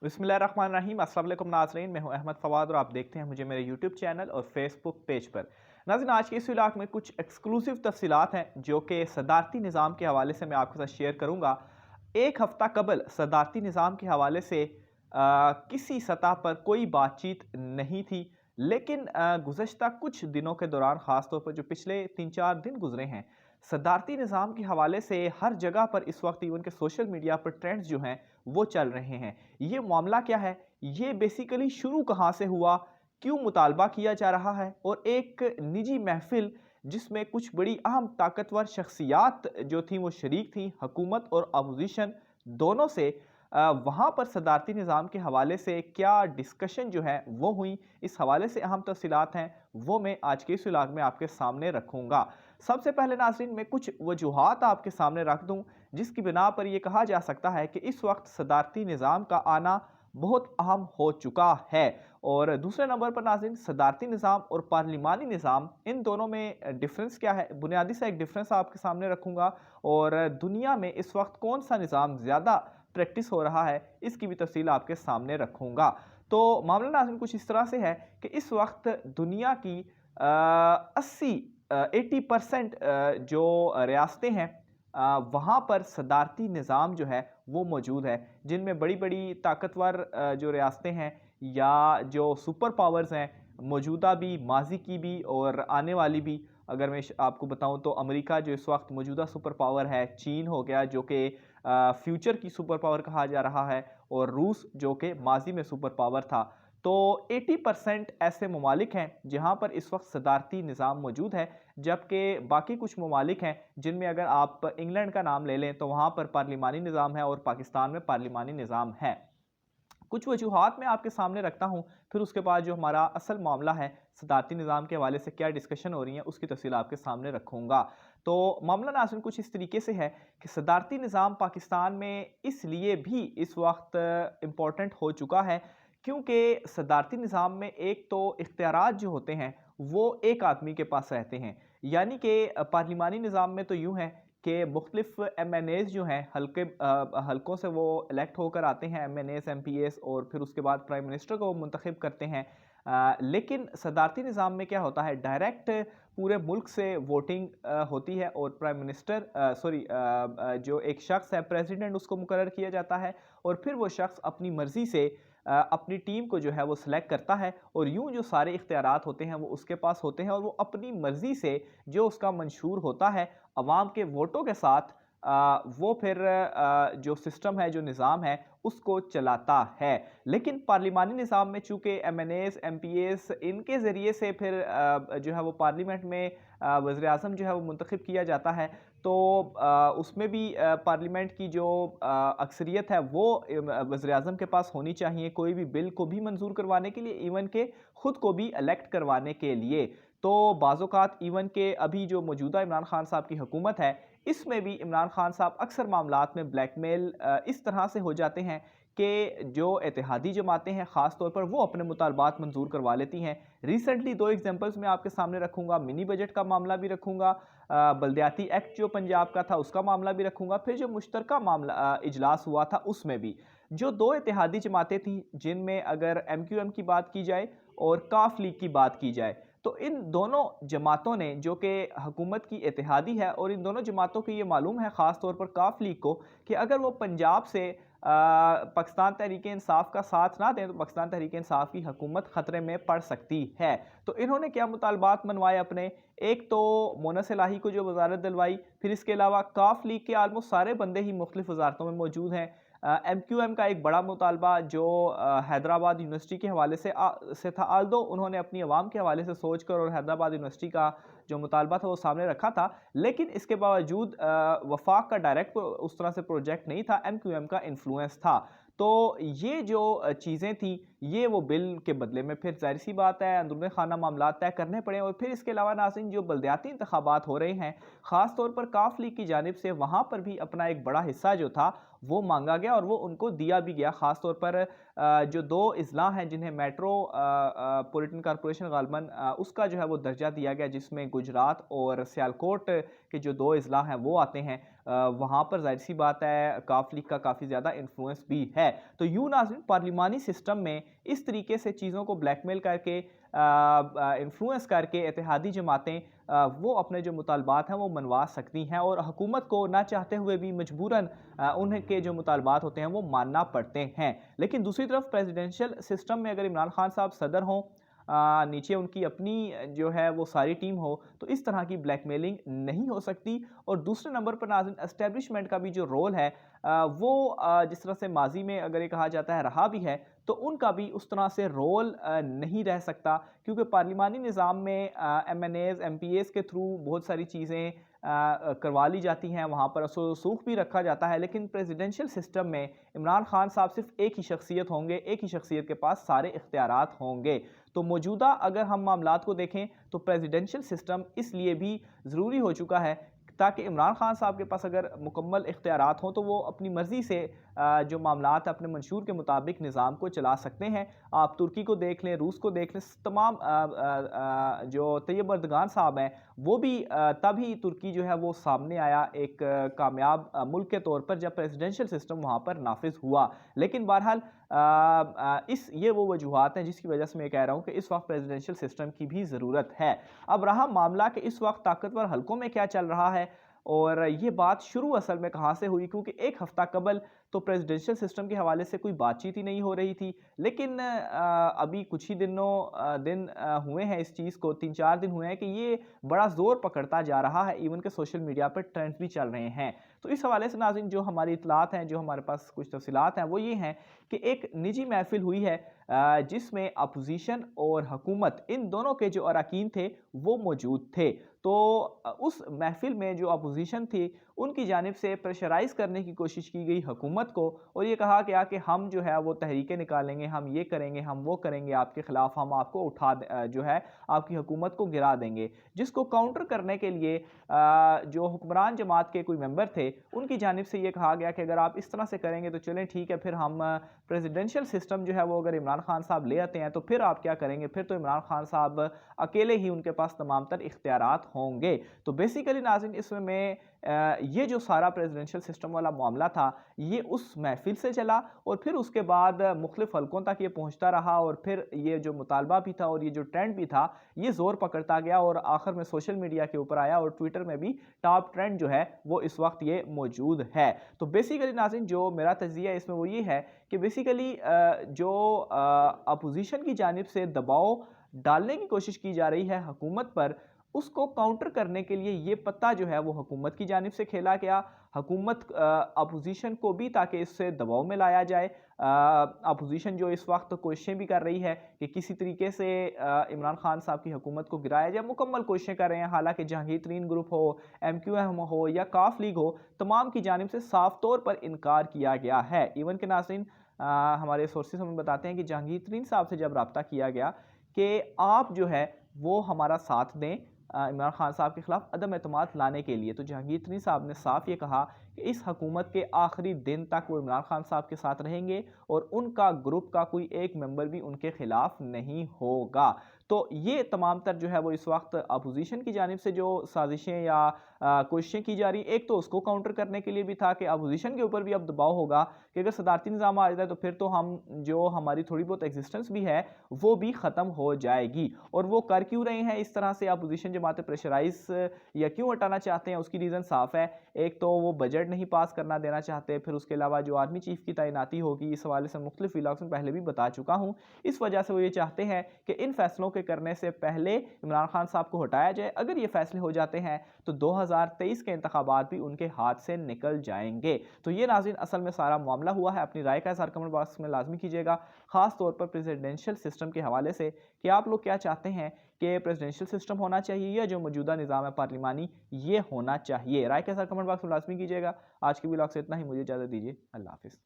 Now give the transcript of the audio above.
बिस्मिल्लाहिर्रहमानिर्रहीम। अस्सलाम वालेकुम नाज़रीन, मैं हूं अहमद फ़वाद और आप देखते हैं मुझे मेरे यूट्यूब चैनल और फेसबुक पेज पर। नाज़रीन, आज के इस व्लॉग में कुछ एक्सक्लूसिव तफ़सीलात हैं जो कि सदारती निज़ाम के हवाले से मैं आपके साथ शेयर करूँगा। एक हफ़्ता कबल सदारती निज़ाम के हवाले से किसी सतह पर कोई बातचीत नहीं थी, लेकिन गुज़श्ता कुछ दिनों के दौरान, ख़ास तौर पर जो पिछले 3-4 दिन गुज़रे हैं, सदारती निज़ाम के हवाले से हर जगह पर इस वक्त इवन के सोशल मीडिया पर ट्रेंड्स जो हैं वो चल रहे हैं। ये मामला क्या है? ये बेसिकली शुरू कहाँ से हुआ? क्यों मुतालबा किया जा रहा है? और एक निजी महफ़िल जिसमें कुछ बड़ी अहम ताकतवर शख्सियात जो थीं वो शरीक थीं, हुकूमत और अपोज़िशन दोनों से, वहाँ पर सदारती निज़ाम के हवाले से क्या डिस्कशन जो है वो हुई, इस हवाले से अहम तफ़सीलात हैं, वो मैं आज के इस व्लॉग में आपके सामने रखूँगा। सबसे पहले नाज़रीन, मैं कुछ वजूहात आपके सामने रख दूँ जिसकी बिना पर यह कहा जा सकता है कि इस वक्त सदारती निज़ाम का आना बहुत अहम हो चुका है। और दूसरे नंबर पर नाज़रीन, सदारती निज़ाम और पार्लिमानी निज़ाम, इन दोनों में डिफरेंस क्या है, बुनियादी सा एक डिफरेंस आपके सामने रखूँगा। और दुनिया में इस वक्त कौन सा निज़ाम ज़्यादा प्रैक्टिस हो रहा है, इसकी भी तफसील आपके सामने रखूँगा। तो मामला नाज़रीन कुछ इस तरह से है कि इस वक्त दुनिया की 80% जो रियासतें हैं, वहाँ पर सदारती निज़ाम जो है वो मौजूद है, जिनमें बड़ी-बड़ी ताकतवर जो रियासतें हैं या जो सुपर पावर्स हैं, मौजूदा भी, माज़ी की भी और आने वाली भी। अगर मैं आपको बताऊँ तो अमेरिका जो इस वक्त मौजूदा सुपर पावर है, चीन हो गया जो कि फ्यूचर की सुपर पावर कहा जा रहा है, और रूस जो कि माज़ी में सुपर पावर था। तो 80% ऐसे ममालिक हैं जहाँ पर इस वक्त सदारती निज़ाम मौजूद है, जबकि बाकी कुछ ममालिक हैं जिनमें अगर आप इंग्लैंड का नाम ले लें तो वहाँ पर पार्लिमानी निज़ाम है और पाकिस्तान में पार्लिमानी निज़ाम है। कुछ वजूहात मैं आपके सामने रखता हूँ, फिर उसके बाद जो हमारा असल मामला है, सदारती निज़ाम के हवाले से क्या डिस्कशन हो रही है, उसकी तफसील आपके सामने रखूँगा। तो मामला नाज़रीन कुछ इस तरीके से है कि सदारती निज़ाम पाकिस्तान में इसलिए भी इस वक्त इम्पोर्टेंट हो चुका है, क्योंकि सदारती निज़ाम में एक तो इख्तियारात जो होते हैं, वो एक आदमी के पास रहते हैं। यानी कि पार्लिमानी निज़ाम में तो यूँ है कि मुख्तलिफ एमएनएज़ जो हैं, हलकों से वो इलेक्ट होकर आते हैं, एमएनएज़, एमपीएस, और फिर उसके बाद प्राइम मिनिस्टर को मुंतखब करते हैं। लेकिन सदारती निज़ाम में क्या होता है, डायरेक्ट पूरे मुल्क से वोटिंग होती है और प्राइम मिनिस्टर जो एक शख्स है, प्रेसिडेंट, उसको मुकर्रर किया जाता है, और फिर वो शख्स अपनी मर्ज़ी से अपनी टीम को जो है वो सिलेक्ट करता है, और यूँ जो सारे इख्तियारात होते हैं वो उसके पास होते हैं, और वो अपनी मर्ज़ी से जो उसका मंशूर होता है अवाम के वोटों के साथ, वो फिर जो सिस्टम है, जो निज़ाम है, उसको चलाता है। लेकिन पार्लिमानी निज़ाम में चूँकि एमएनएज़, एमपीएस, इनके ज़रिए से फिर जो है वो पार्लियामेंट में वज़ीर-ए-आज़म जो है वो मुंतखब किया जाता है, तो उसमें भी पार्लियामेंट की जो अक्सरियत है वो वज़ीर-ए-आज़म के पास होनी चाहिए, कोई भी बिल को भी मंज़ूर करवाने के लिए, इवन के ख़ुद को भी इलेक्ट करवाने के लिए। तो बाज़-औक़ात इवन के अभी जो मौजूदा इमरान खान साहब की हुकूमत है, इसमें भी इमरान खान साहब अक्सर मामलात में ब्लैकमेल इस तरह से हो जाते हैं कि जो इत्तेहादी जमातें हैं, ख़ास तौर पर वो अपने मुतालबात मंजूर करवा लेती हैं। रिसेंटली 2 एग्जांपल्स मैं आपके सामने रखूँगा, मिनी बजट का मामला भी रखूँगा, बल्दियाती एक्ट जो पंजाब का था उसका मामला भी रखूँगा, फिर जो मुश्तरका मामला इजलास हुआ था उसमें भी। जो 2 इत्तेहादी जमातें थीं, जिनमें अगर एमक्यूएम की बात की जाए और काफ लीग की बात की जाए, तो इन दोनों जमातों ने, जो कि हुकूमत की इत्तेहादी है, और इन दोनों जमातों को ये मालूम है, ख़ास तौर पर काफ लीग को, कि अगर वो पंजाब से पाकिस्तान तहरीक-ए-इंसाफ का साथ ना दें तो पाकिस्तान तहरीक-ए-इंसाफ की हुकूमत ख़तरे में पड़ सकती है। तो इन्होंने क्या मुतालबात मनवाए अपने, एक तो मोनस इलाही को जो वज़ारत दिलवाई, फिर इसके अलावा काफ लीग के आलमोस्ट सारे बंदे ही मुख्तलिफ वज़ारतों में मौजूद हैं। एमक्यूएम का एक बड़ा मुतालबा जो हैदराबाद यूनिवर्सिटी के हवाले से था, आल्दो उन्होंने अपनी आवाम के हवाले से सोच कर और हैदराबाद यूनिवर्सिटी का जो मुतालबा था वो सामने रखा था, लेकिन इसके बावजूद वफाक का डायरेक्ट उस तरह से प्रोजेक्ट नहीं था, एमक्यूएम का इन्फ्लुएंस था। तो ये जो चीज़ें थी, ये वो बिल के बदले में फिर ज़ाहिर-सी बात है अंदरूनी खाना मामलात तय करने पड़े, और फिर इसके अलावा नाज़रीन जो बल्दियाती इंतखाबात हो रहे हैं, ख़ास तौर पर काफ लीग की जानिब से, वहाँ पर भी अपना एक बड़ा हिस्सा जो था वो मांगा गया और वो उनको दिया भी गया। ख़ास तौर पर जो 2 अज़ला हैं जिन्हें मेट्रोपॉलिटन कॉर्पोरेशन गालिबन उसका जो है वो दर्जा दिया गया, जिसमें गुजरात और सियालकोट के जो 2 अज़ला हैं वो आते हैं। वहाँ पर ज़ाहिर सी बात है काफ लीग का काफ़ी ज़्यादा इन्फ्लुएंस भी है। तो यूँ नाज़रीन पार्लिमानी सिस्टम में इस तरीके से चीज़ों को ब्लैकमेल करके इन्फ्लुएंस करके इत्तेहादी जमातें वो अपने जो मुतालबात हैं वो मनवा सकती हैं और हुकूमत को ना चाहते हुए भी मजबूरन उनके जो मुतालबात होते हैं वो मानना पड़ते हैं। लेकिन दूसरी तरफ प्रेसिडेंशियल सिस्टम में अगर इमरान खान साहब सदर हों, नीचे उनकी अपनी जो है वो सारी टीम हो, तो इस तरह की ब्लैकमेलिंग नहीं हो सकती। और दूसरे नंबर पर नाज़रीन एस्टेब्लिशमेंट का भी जो रोल है वो जिस तरह से माजी में अगर ये कहा जाता है रहा भी है, तो उनका भी उस तरह से रोल नहीं रह सकता, क्योंकि पार्लिमानी निज़ाम में MNAs MPAs के थ्रू बहुत सारी चीज़ें करवा ली जाती हैं, वहाँ पर रसूख भी रखा जाता है। लेकिन प्रेसिडेंशियल सिस्टम में इमरान खान साहब सिर्फ एक ही शख्सियत होंगे, एक ही शख्सियत के पास सारे इख्तियारात होंगे। तो मौजूदा अगर हम मामलात को देखें तो प्रेसिडेंशियल सिस्टम इसलिए भी ज़रूरी हो चुका है ताकि इमरान खान साहब के पास अगर मुकम्मल इख्तियारात हों तो वो अपनी मर्ज़ी से जो मामलात अपने मंशूर के मुताबिक निज़ाम को चला सकते हैं। आप तुर्की को देख लें, रूस को देख लें, तमाम जो तैयब अर्दगान साहब हैं वो भी तभी तुर्की जो है वो सामने आया एक कामयाब मुल्क के तौर पर जब प्रेसिडेंशियल सिस्टम वहाँ पर नाफिज हुआ। लेकिन बहरहाल इस ये वो वजूहात हैं जिसकी वजह से मैं कह रहा हूँ कि इस वक्त प्रेसिडेंशियल सिस्टम की भी ज़रूरत है। अब रहा मामला कि इस वक्त ताकतवर हलकों में क्या चल रहा है और ये बात शुरू असल में कहाँ से हुई, क्योंकि एक हफ्ता कबल तो प्रेसिडेंशियल सिस्टम के हवाले से कोई बातचीत ही नहीं हो रही थी। लेकिन अभी कुछ ही दिन हुए हैं इस चीज़ को, 3-4 दिन हुए हैं कि ये बड़ा ज़ोर पकड़ता जा रहा है, इवन के सोशल मीडिया पर ट्रेंड्स भी चल रहे हैं। तो इस हवाले से नाज़रीन जो हमारी इतलात हैं, जो हमारे पास कुछ तफसीलात हैं, वो ये हैं कि एक निजी महफिल हुई है जिसमें अपोजिशन और हुकूमत इन दोनों के जो अरकान थे वो मौजूद थे। तो उस महफिल में जो अपोजिशन थी उनकी जानिब से प्रेशराइज़ करने की कोशिश की गई हुकूमत को और ये कहा गया कि हम जो है वो तहरीकें निकालेंगे, हम ये करेंगे, हम वो करेंगे आपके ख़िलाफ़, हम आपको जो है आपकी हुकूमत को गिरा देंगे। जिसको काउंटर करने के लिए जो हुक्मरान जमात के कोई मेंबर थे उनकी जानिब से ये कहा गया कि अगर आप इस तरह से करेंगे तो चलें ठीक है, फिर हम प्रेसिडेंशियल सिस्टम जो है वो अगर इमरान खान साहब ले आते हैं तो फिर आप क्या करेंगे, फिर तो इमरान खान साहब अकेले ही उनके पास तमाम तर इख्तियारात होंगे। तो बेसिकली नाज़रीन इसमें मैं ये जो सारा प्रेसिडेंशियल सिस्टम वाला मामला था ये उस महफिल से चला और फिर उसके बाद मुख्तलिफ हलकों तक ये पहुँचता रहा और फिर ये जो मुतालबा भी था और ये जो ट्रेंड भी था ये ज़ोर पकड़ता गया और आखिर में सोशल मीडिया के ऊपर आया और ट्विटर में भी टॉप ट्रेंड जो है वो इस वक्त ये मौजूद है। तो बेसिकली नाज़रीन जो मेरा तज़किया इसमें वो ये है कि बेसिकली जो अपोजिशन की जानिब से दबाव डालने की कोशिश की जा रही है हुकूमत पर, उसको काउंटर करने के लिए ये पत्ता जो है वो हुकूमत की जानिब से खेला गया। हुकूमत अपोजिशन को भी ताकि इससे दबाव में लाया जाए। अपोजिशन जो इस वक्त कोशिशें भी कर रही है कि किसी तरीके से इमरान खान साहब की हुकूमत को गिराया जाए, मुकम्मल कोशिशें कर रहे हैं। हालांकि जहांगीर तरीन ग्रुप हो, MQM हो या काफ लीग हो, तमाम की जानिब से साफ तौर पर इनकार किया गया है। इवन के नाज़रीन हमारे सोर्सेस हमें बताते हैं कि जहांगीर तरीन साहब से जब रब्ता किया गया कि आप जो है वो हमारा साथ दें इमरान खान साहब के खिलाफ अदम एतमाद लाने के लिए, तो जहांगीर तरीन साहब ने साफ ये कहा कि इस हुकूमत के आखिरी दिन तक वो इमरान खान साहब के साथ रहेंगे और उनका ग्रुप का कोई एक मेंबर भी उनके खिलाफ नहीं होगा। तो ये तमाम तर जो है वो इस वक्त अपोजिशन की जानिब से जो साजिशें या कोशिशें की जा रही, एक तो उसको काउंटर करने के लिए भी था कि अपोजिशन के ऊपर भी अब दबाव होगा कि अगर सदारती निज़ाम आ जाए तो फिर तो हम जो हमारी थोड़ी बहुत एग्जिस्टेंस भी है वो भी ख़त्म हो जाएगी। और वो कर क्यों रहे हैं इस तरह से, अपोजिशन जमातें प्रेशराइज या क्यों हटाना चाहते हैं, उसकी रीज़न साफ़ है। एक तो वो बजट नहीं पास करना देना चाहते, फिर उसके अलावा जो आर्मी चीफ की तैनाती होगी, इस हवाले से मुख्तलिफ व्लॉग्स में पहले भी बता चुका हूँ। इस वजह से वो ये चाहते हैं कि इन फैसलों के करने से पहले इमरान खान साहब को हटाया जाए। अगर ये फैसले हो जाते हैं तो 2023 के इंतखाबात भी उनके हाथ से निकल जाएंगे। तो ये नाज़रीन असल में सारा मामला हुआ है। अपनी राय का इज़हार कमेंट बॉक्स में लाजमी कीजिएगा, खास तौर पर प्रेसिडेंशियल सिस्टम के हवाले से कि आप लोग क्या चाहते हैं कि प्रेसिडेंशियल सिस्टम होना चाहिए या जो मौजूदा निज़ाम है पार्लिमानी ये होना चाहिए। राय के इज़हार कमेंट बॉक्स में लाजमी कीजिएगा। आज की व्लॉग से इतना ही, मुझे इजाज़त दीजिए। अल्लाह हाफिज़।